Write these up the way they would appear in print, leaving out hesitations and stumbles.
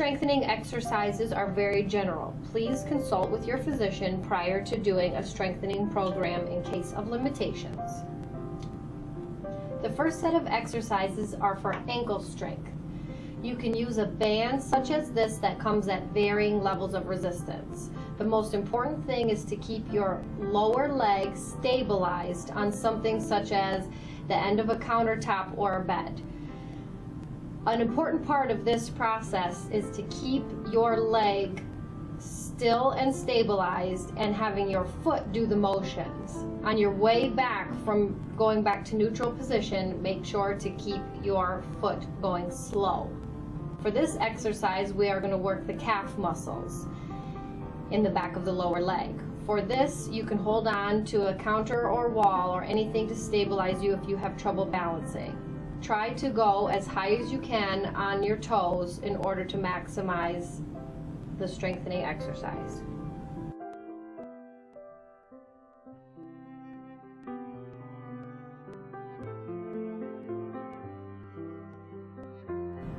strengthening exercises are very general. Please consult with your physician prior to doing a strengthening program in case of limitations. The first set of exercises are for ankle strength. You can use a band such as this that comes at varying levels of resistance. The most important thing is to keep your lower leg stabilized on something such as the end of a countertop or a bed. An important part of this process is to keep your leg still and stabilized and having your foot do the motions. On your way back from going back to neutral position, make sure to keep your foot going slow. For this exercise, we are going to work the calf muscles in the back of the lower leg. For this, you can hold on to a counter or wall or anything to stabilize you if you have trouble balancing. Try to go as high as you can on your toes in order to maximize the strengthening exercise.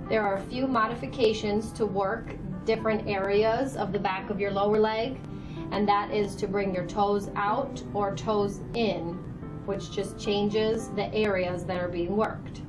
There are a few modifications to work different areas of the back of your lower leg, and that is to bring your toes out or toes in, which just changes the areas that are being worked.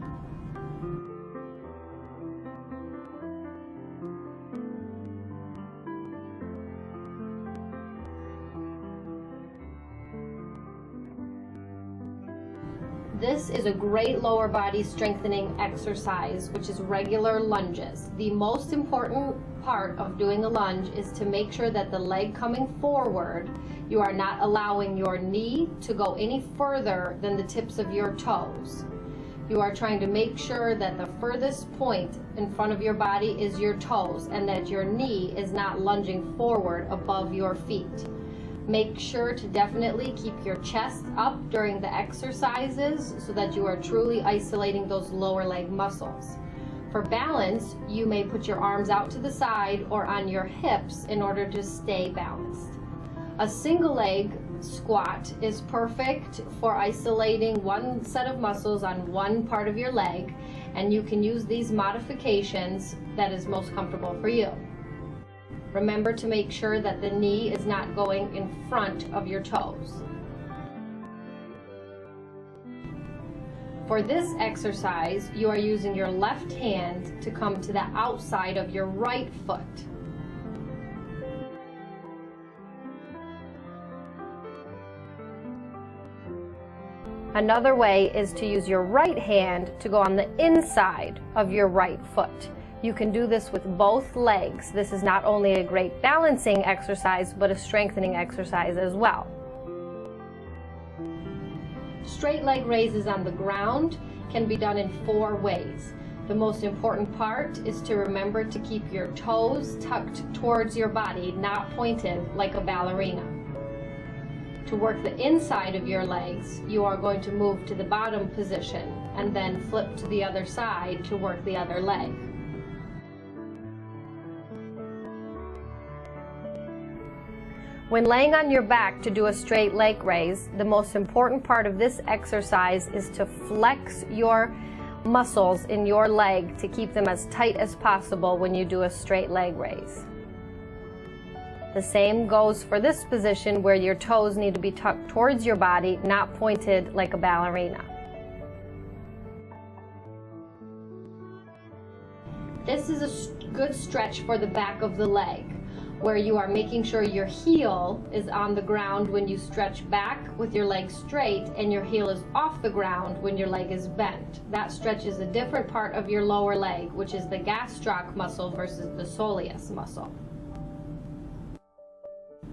This is a great lower body strengthening exercise, which is regular lunges. The most important part of doing a lunge is to make sure that the leg coming forward, you are not allowing your knee to go any further than the tips of your toes. You are trying to make sure that the furthest point in front of your body is your toes and that your knee is not lunging forward above your feet. Make sure to definitely keep your chest up during the exercises so that you are truly isolating those lower leg muscles. For balance, you may put your arms out to the side or on your hips in order to stay balanced. A single leg squat is perfect for isolating one set of muscles on one part of your leg, and you can use these modifications that is most comfortable for you. Remember to make sure that the knee is not going in front of your toes. For this exercise, you are using your left hand to come to the outside of your right foot. Another way is to use your right hand to go on the inside of your right foot. You can do this with both legs. This is not only a great balancing exercise, but a strengthening exercise as well. Straight leg raises on the ground can be done in 4 ways. The most important part is to remember to keep your toes tucked towards your body, not pointed like a ballerina. To work the inside of your legs, you are going to move to the bottom position and then flip to the other side to work the other leg. When laying on your back to do a straight leg raise, the most important part of this exercise is to flex your muscles in your leg to keep them as tight as possible when you do a straight leg raise. The same goes for this position where your toes need to be tucked towards your body, not pointed like a ballerina. This is a good stretch for the back of the leg, where you are making sure your heel is on the ground when you stretch back with your leg straight and your heel is off the ground when your leg is bent. That stretches a different part of your lower leg, which is the gastroc muscle versus the soleus muscle.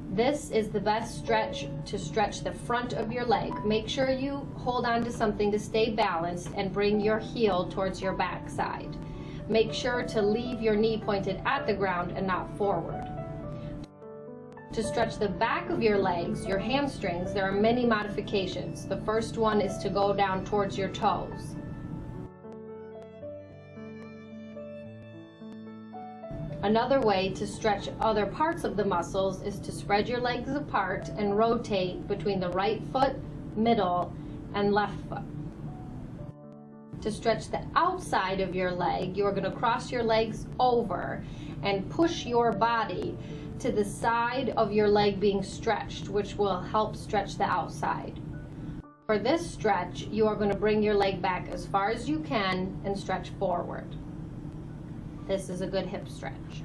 This is the best stretch to stretch the front of your leg. Make sure you hold on to something to stay balanced and bring your heel towards your back side. Make sure to leave your knee pointed at the ground and not forward. To stretch the back of your legs, your hamstrings, there are many modifications. The first one is to go down towards your toes. Another way to stretch other parts of the muscles is to spread your legs apart and rotate between the right foot, middle, and left foot. To stretch the outside of your leg, you are going to cross your legs over and push your body to the side of your leg being stretched, which will help stretch the outside. For this stretch, you are going to bring your leg back as far as you can and stretch forward. This is a good hip stretch.